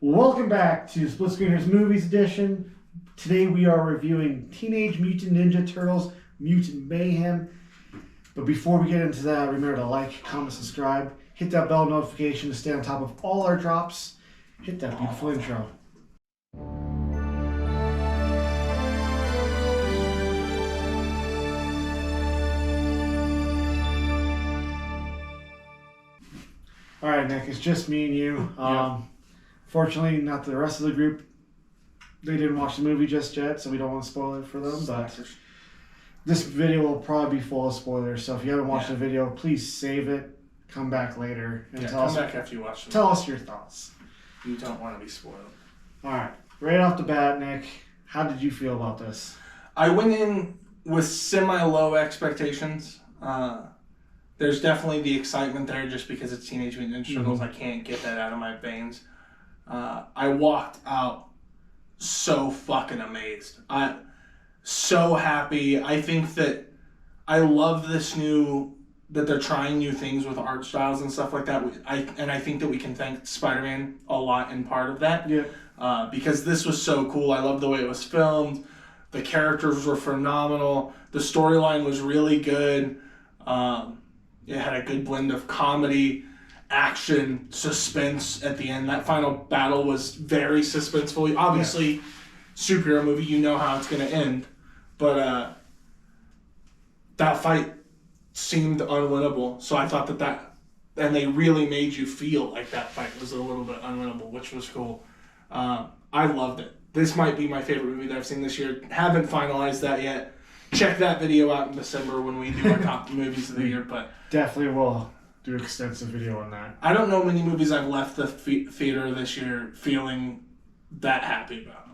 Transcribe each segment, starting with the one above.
Welcome back to SplitScreeners Movies Edition. Today we are reviewing Teenage Mutant Ninja Turtles Mutant Mayhem. But before we get into that, remember to like, comment, subscribe, hit that bell notification to stay on top of all our drops. Hit that beautiful intro. All right, Nick, it's just me and you. Fortunately, not the rest of the group. They didn't watch the movie just yet, so we don't want to spoil it for them. But this video will probably be full of spoilers. So if you haven't watched the video, please save it. Come back later and come back after you watch it. Tell us your thoughts. You don't want to be spoiled. All right, right off the bat, Nick, how did you feel about this? I went in with semi-low expectations. There's definitely the excitement there just because it's Teenage Mutant Ninja Turtles. I can't get that out of my veins. I walked out so fucking amazed. I'm so happy. I think that I love this that they're trying new things with art styles and stuff like that. I think that we can thank Spider-Man a lot in part of that. Yeah. Because this was so cool. I love the way it was filmed. The characters were phenomenal. The storyline was really good. It had a good blend of comedy, action, suspense at the end. That final battle was very suspenseful. Obviously, superhero movie, you know how it's going to end. But that fight seemed unwinnable. So I thought that and they really made you feel like that fight was a little bit unwinnable, which was cool. I loved it. This might be my favorite movie that I've seen this year. Haven't finalized that yet. Check that video out in December when we do our top movies of the year. But definitely will do an extensive video on that. I don't know many movies I've left the theater this year feeling that happy about.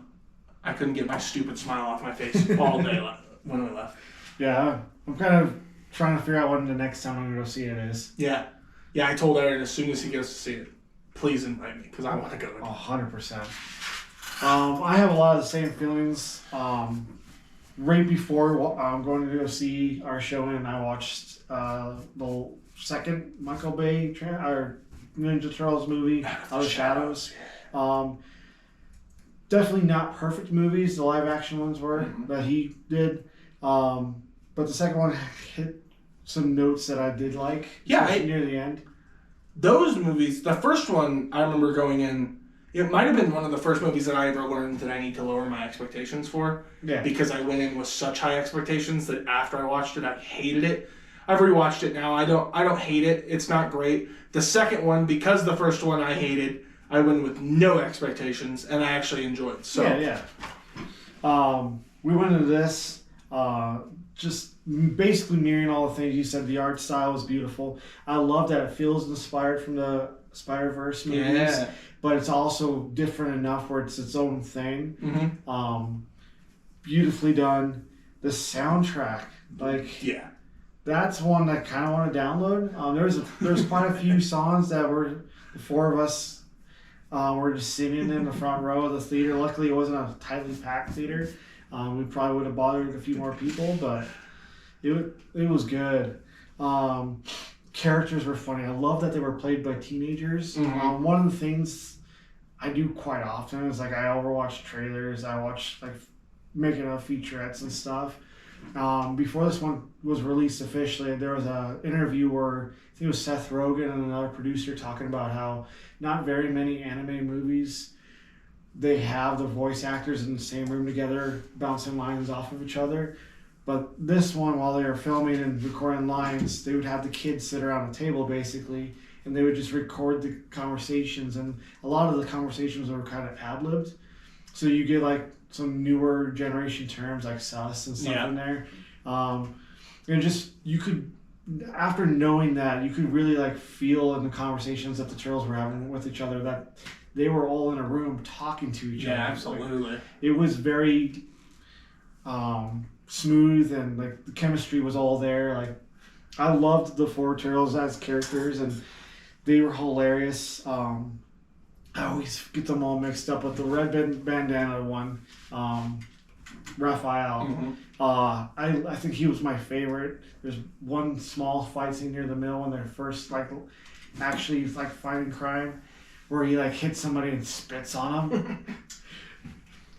I couldn't get my stupid smile off my face all day when we left. Yeah, I'm kind of trying to figure out when the next time I'm going to go see it is. Yeah, I told Aaron as soon as he goes to see it, please invite me because I want to go. 100%. I have a lot of the same feelings. Right before going to go see our showing, I watched the second Michael Bay Ninja Turtles movie, Out of the Shadows. Definitely not perfect movies. The live action ones were that he did, but the second one hit some notes that I did like. Yeah, near the end. Those movies, the first one I remember going in. It might have been one of the first movies that I ever learned that I need to lower my expectations for. Yeah. Because I went in with such high expectations that after I watched it, I hated it. I've rewatched it now. I don't hate it. It's not great. The second one, because the first one I hated, I went with no expectations and I actually enjoyed it. So we went into this just basically mirroring all the things you said. The art style was beautiful. I love that it feels inspired from the Spider-Verse movies. Yeah. But it's also different enough where it's its own thing. Beautifully done. The soundtrack, that's one that I kind of want to download. There's quite a few songs that were the four of us were just singing in the front row of the theater. Luckily, it wasn't a tightly packed theater. We probably would have bothered a few more people, but it was good. Characters were funny. I love that they were played by teenagers. One of the things I do quite often is I overwatch trailers. I watch making of featurettes and stuff. Before this one was released officially, there was an interview where I think it was Seth Rogen and another producer talking about how not very many anime movies they have the voice actors in the same room together bouncing lines off of each other. But this one, while they were filming and recording lines, they would have the kids sit around a table basically, and they would just record the conversations. And a lot of the conversations were kind of ad-libbed. So you get some newer generation terms like sus and stuff in there. And just, you could, after knowing that, you could really feel in the conversations that the Turtles were having with each other that they were all in a room talking to each other. Yeah, absolutely. It was very smooth, and the chemistry was all there. I loved the four Turtles as characters, and they were hilarious. I always get them all mixed up with the red bandana one, Raphael. I think he was my favorite. There's one small fight scene near the middle when they're first actually fighting crime, where he like hits somebody and spits on them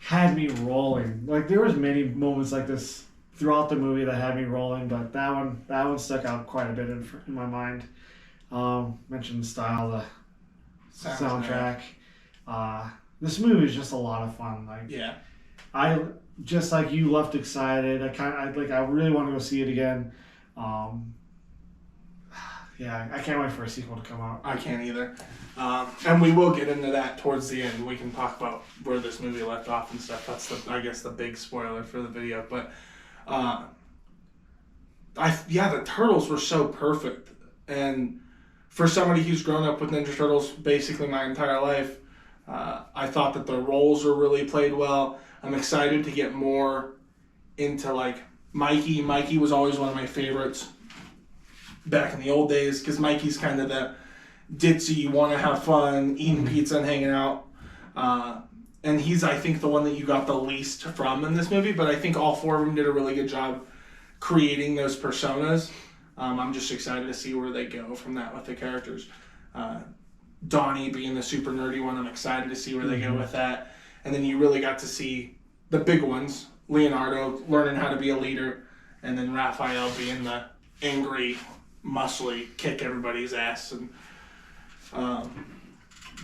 had me rolling. Like there was many moments like this throughout the movie that had me rolling, but that one stuck out quite a bit in my mind. Mentioned the style, the soundtrack. This movie is just a lot of fun. Like I just like you left excited. I really want to go see it again. Yeah, I can't wait for a sequel to come out. I can't either. And we will get into that towards the end. We can talk about where this movie left off and stuff. That's I guess the big spoiler for the video. But the Turtles were so perfect. And for somebody who's grown up with Ninja Turtles basically my entire life, I thought that the roles were really played well. I'm excited to get more into like Mikey. Mikey was always one of my favorites back in the old days because Mikey's kind of the ditzy, want to have fun, eating pizza and hanging out. And he's, I think, the one that you got the least from in this movie, but I think all four of them did a really good job creating those personas. I'm just excited to see where they go from that with the characters. Donnie being the super nerdy one, I'm excited to see where they go with that. And then you really got to see the big ones, Leonardo learning how to be a leader, and then Raphael being the angry, muscly, kick everybody's ass. And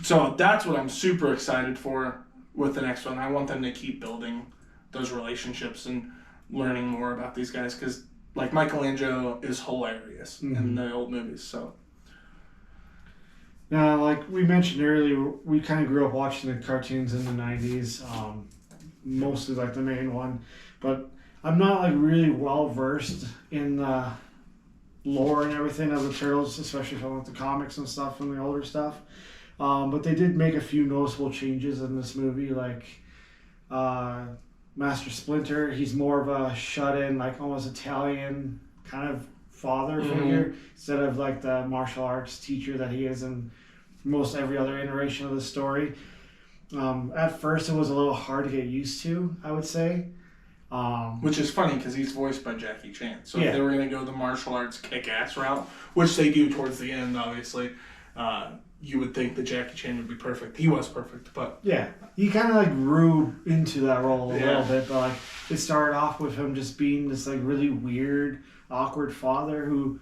so that's what I'm super excited for with the next one. I want them to keep building those relationships and learning more about these guys because, like, Michelangelo is hilarious in the old movies. So, now, like we mentioned earlier, we kind of grew up watching the cartoons in the 90s, mostly like the main one, but I'm not like really well versed in the lore and everything of the Turtles, especially from like the comics and stuff from the older stuff. But they did make a few noticeable changes in this movie, like Master Splinter. He's more of a shut-in, like almost Italian kind of father figure instead of like the martial arts teacher that he is in most every other iteration of the story. At first, it was a little hard to get used to, I would say. Which is funny because he's voiced by Jackie Chan. So if they were going to go the martial arts kick-ass route, which they do towards the end, obviously, you would think that Jackie Chan would be perfect. He was perfect, but... Yeah, he kind of like grew into that role a little bit, but like it started off with him just being this like really weird, awkward father who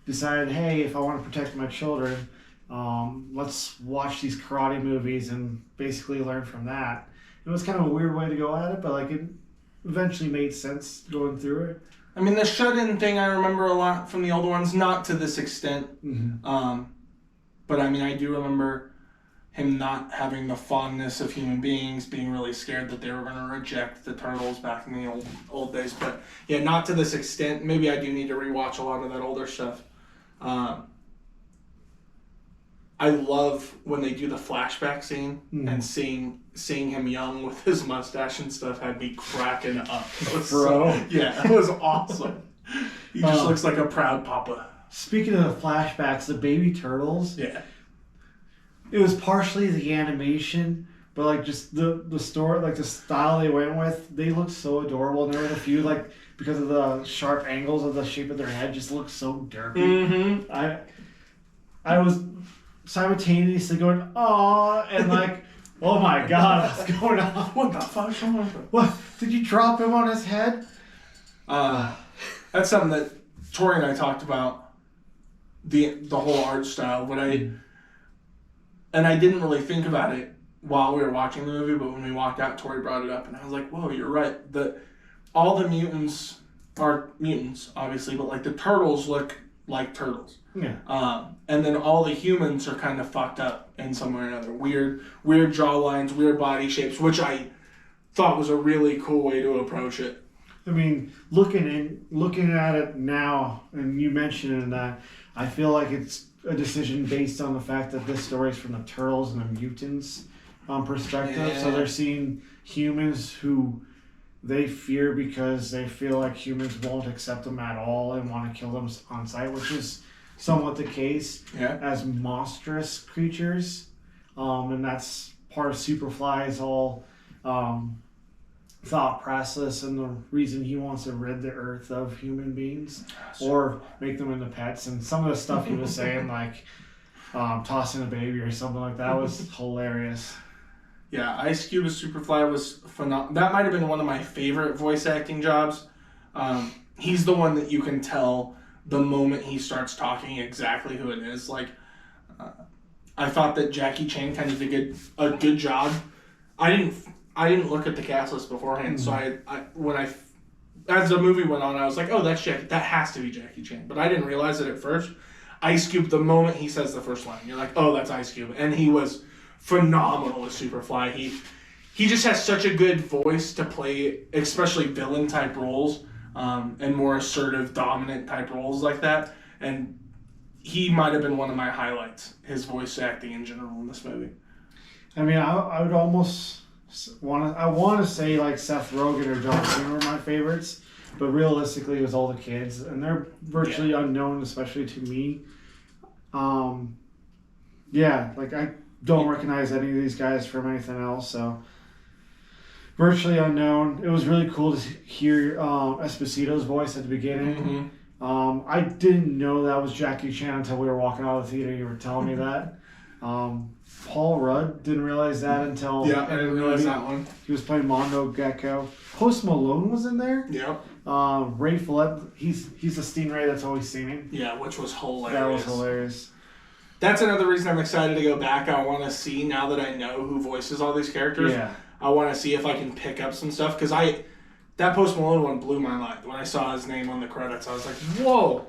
decided, hey, if I want to protect my children, let's watch these karate movies and basically learn from that. It was kind of a weird way to go at it, but like it eventually made sense going through it. I mean, the shut-in thing I remember a lot from the older ones, not to this extent. But I mean, I do remember him not having the fondness of human beings, being really scared that they were going to reject the Turtles back in the old days. But yeah, not to this extent. Maybe I do need to rewatch a lot of that older stuff. I love when they do the flashback scene and seeing him young with his mustache and stuff had me cracking up. It was awesome. He just looks like a proud papa. Speaking of the flashbacks, the baby turtles. Yeah. It was partially the animation, but like just the story, like the style they went with, they looked so adorable. And there were a few, like, because of the sharp angles of the shape of their head, just looked so derpy. I was simultaneously going, "Aw," and like, "Oh my God, what's going on? What the fuck? What? Did you drop him on his head?" That's something that Tori and I talked about, the whole art style. And I didn't really think about it while we were watching the movie, but when we walked out, Tori brought it up, and I was like, "Whoa, you're right. All the mutants are mutants, obviously, but like the turtles look like turtles. Yeah. And then all the humans are kind of fucked up in some way or another. Weird jaw lines, weird body shapes, which I thought was a really cool way to approach it. I mean, looking at it now, and you mentioned that, I feel like it's a decision based on the fact that this story is from the Turtles and the mutants perspective. Yeah. So they're seeing humans who they fear because they feel like humans won't accept them at all and want to kill them on sight, which is somewhat the case as monstrous creatures. And that's part of Superfly's whole thought process and the reason he wants to rid the earth of human beings or make them into pets. And some of the stuff he was saying, like, tossing a baby or something like that was hilarious. Yeah, Ice Cube as Superfly was phenomenal. That might have been one of my favorite voice acting jobs. He's the one that you can tell the moment he starts talking exactly who it is. Like, I thought that Jackie Chan kind of did a good job. I didn't look at the cast list beforehand, so as the movie went on, I was like, oh, that has to be Jackie Chan. But I didn't realize it at first. Ice Cube, the moment he says the first line, you're like, oh, that's Ice Cube. And he was phenomenal as Superfly. He just has such a good voice to play, especially villain type roles, and more assertive, dominant type roles like that. And he might have been one of my highlights, his voice acting in general in this movie. I mean, I would almost want to say like Seth Rogen or John Cena were my favorites, but realistically it was all the kids, and they're virtually unknown, especially to me. Like I don't recognize any of these guys from anything else, so virtually unknown. It was really cool to hear Esposito's voice at the beginning. Mm-hmm. I didn't know that was Jackie Chan until we were walking out of the theater. You were telling me that. Paul Rudd, didn't realize that until... Yeah, I didn't realize that one. He was playing Mondo Gecko. Post Malone was in there. Yeah. Ray Follett, he's the Stingray that's always singing. Yeah, which was hilarious. That was hilarious. That's another reason I'm excited to go back. I want to see, now that I know who voices all these characters, I want to see if I can pick up some stuff. Because that Post Malone one blew my mind. When I saw his name on the credits, I was like, whoa.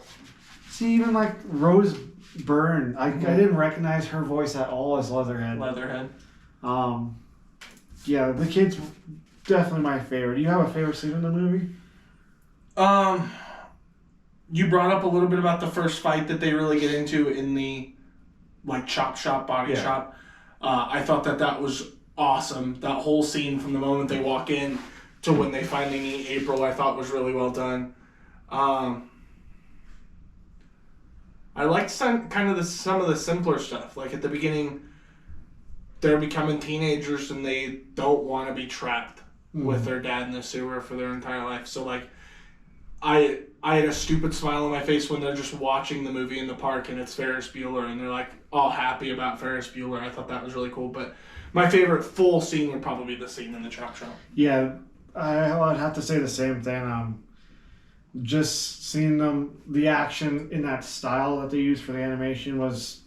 See, even like Rose Byrne, I didn't recognize her voice at all as Leatherhead. Yeah, the kid's definitely my favorite. Do you have a favorite scene in the movie? You brought up a little bit about the first fight that they really get into in the chop shop, body shop. I thought that was awesome. That whole scene from the moment they walk in to when they finally meet April, I thought was really well done. I liked some of the simpler stuff. Like at the beginning, they're becoming teenagers and they don't want to be trapped with their dad in the sewer for their entire life. So I had a stupid smile on my face when they're just watching the movie in the park and it's Ferris Bueller and they're all happy about Ferris Bueller. I thought that was really cool. But my favorite full scene would probably be the scene in the chop shop. Yeah, I would have to say the same thing. Just seeing the action in that style that they used for the animation was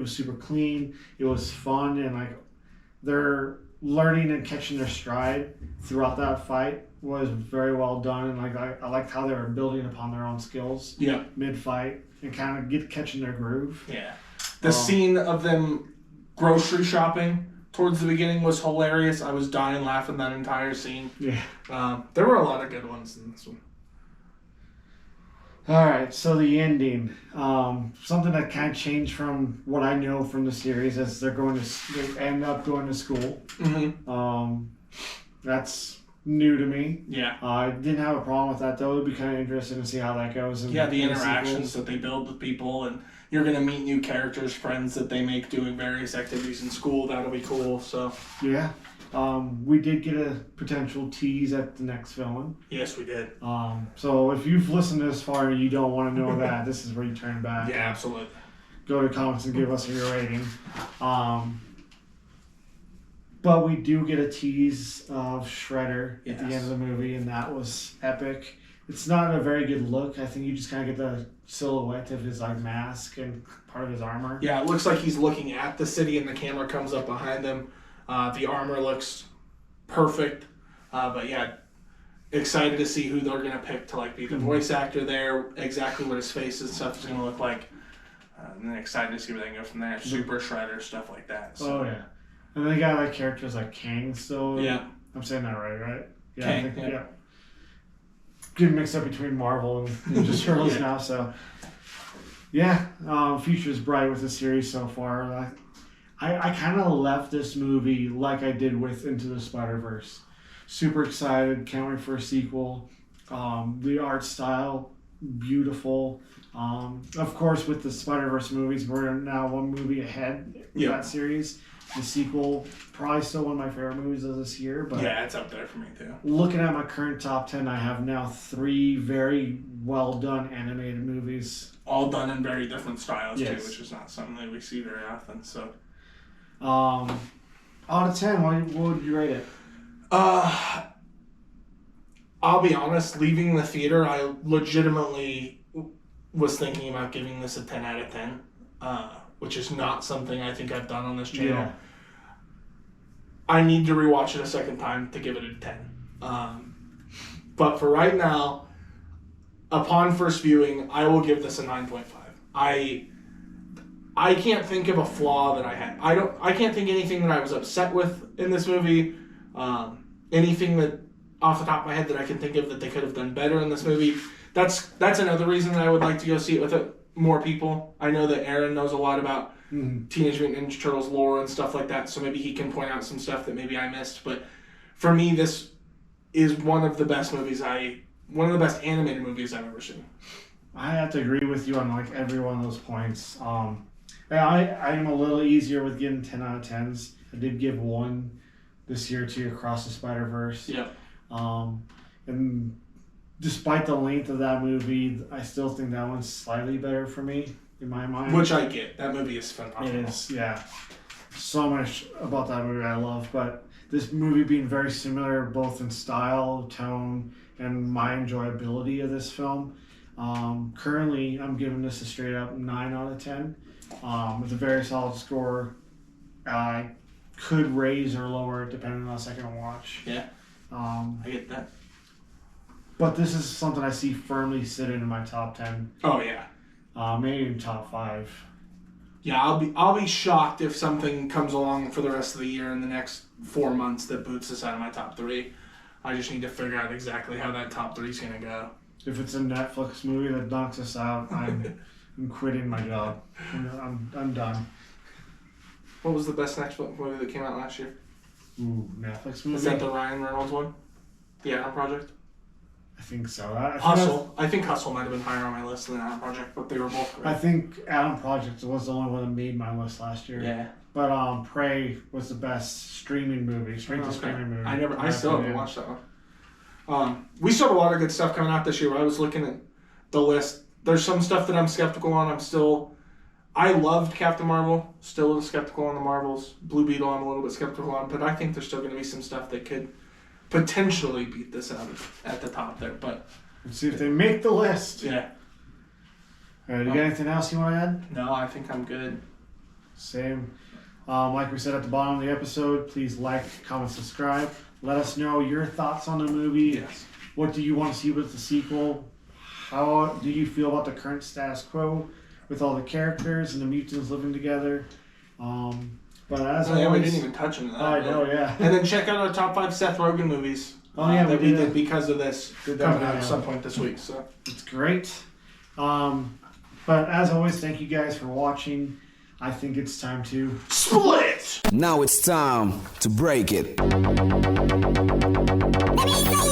super clean. It was fun, and they're learning and catching their stride throughout that fight was very well done. And I liked how they were building upon their own skills mid fight and kind of catching their groove. Yeah, the scene of them grocery shopping towards the beginning was hilarious. I was dying laughing that entire scene. Yeah, there were a lot of good ones in this one. All right, so the ending, something that kind of changed from what I know from the series is they end up going to school. Mm-hmm. That's new to me. Yeah. I didn't have a problem with that though. It'd be kind of interesting to see how that goes. The interactions that they build with people, and you're gonna meet new characters, friends that they make doing various activities in school. That'll be cool. So. Yeah. We did get a potential tease at the next film. Yes, we did. So if you've listened this far and you don't want to know that, this is where you turn back. Yeah, absolutely. Go to comments and give us your rating. But we do get a tease of Shredder at the end of the movie, and that was epic. It's not a very good look. I think you just kind of get the silhouette of his mask and part of his armor. Yeah, it looks like he's looking at the city and the camera comes up behind him. The armor looks perfect, but excited to see who they're gonna pick to be the voice actor there, exactly what his face and stuff is gonna look like, and then excited to see where they go from there. Super Shredder, stuff like that. So. Oh yeah, and then they got characters like Kang still. Yeah, I'm saying that right? Yeah, Kang, I think, getting mixed up between Marvel and Ninja Turtles now. So future's bright with the series so far. I kind of left this movie like I did with Into the Spider-Verse. Super excited, can't wait for a sequel. The art style, beautiful. Of course, with the Spider-Verse movies, we're now one movie ahead in that series. the sequel, probably still one of my favorite movies of this year. But yeah, it's up there for me too. Looking at my current top 10, I have now 3 very well done animated movies. All done in very different styles Yes. too, which is not something that we see very often. So, Out of 10, what would you rate it? I'll be honest, leaving the theater, I legitimately was thinking about giving this a 10 out of 10, which is not something I think I've done on this channel. Yeah. I need to rewatch it a second time to give it a 10. But for right now, upon first viewing, I will give this a 9.5. I can't think of a flaw that I had. I can't think anything that I was upset with in this movie. Anything that off the top of my head that I can think of that they could have done better in this movie. That's another reason that I would like to go see it with more people. I know that Aaron knows a lot about Teenage Mutant Ninja Turtles lore and stuff like that, so maybe he can point out some stuff that maybe I missed. But for me, this is one of the best animated movies I've ever seen. I have to agree with you on like every one of those points. I am a little easier with giving 10 out of 10s. I did give one this year to Across the Spider-Verse. Yeah. And despite the length of that movie, I still think that one's slightly better for me in my mind. Which I get. That movie is phenomenal. It is, yeah. So much about that movie I love, but this movie being very similar both in style, tone, and my enjoyability of this film. Currently, I'm giving this a straight up 9 out of 10. It's a very solid score. I could raise or lower it depending on the second watch. Yeah, I get that. But this is something I see firmly sitting in my top 10. Oh yeah. Maybe even top 5. Yeah, I'll be shocked if something comes along for the rest of the year in the next 4 months that boots us out of my top 3. I just need to figure out exactly how that top 3 is gonna go. If it's a Netflix movie that knocks us out, I'm quitting my job. I'm done. What was the best Netflix movie that came out last year? Ooh, Netflix movie? Is that the Ryan Reynolds one? The Adam Project? I think so. Hustle. I think Hustle might have been higher on my list than Adam Project, but they were both great. I think Adam Project was the only one that made my list last year. Yeah. But Prey was the best streaming movie, streaming movie. I still haven't watched that one. We still have a lot of good stuff coming out this year. I was looking at the list. There's some stuff that I'm skeptical on. I loved Captain Marvel. Still skeptical on the Marvels. Blue Beetle I'm a little bit skeptical on, but I think there's still going to be some stuff that could potentially beat this out at the top there. But let's see if they make the list. Yeah. All right, you got anything else you want to add? No, I think I'm good. Same. Like we said at the bottom of the episode, please like, comment, subscribe. Let us know your thoughts on the movie. Yes. What do you want to see with the sequel? How do you feel about the current status quo with all the characters and the mutants living together? But as always, we didn't even touch on that. I know, yeah. And then check out our top 5 Seth Rogen movies. That we did because of this coming out at some point this week. So it's great. But as always, thank you guys for watching. I think it's time to split. Now it's time to break it. Let me see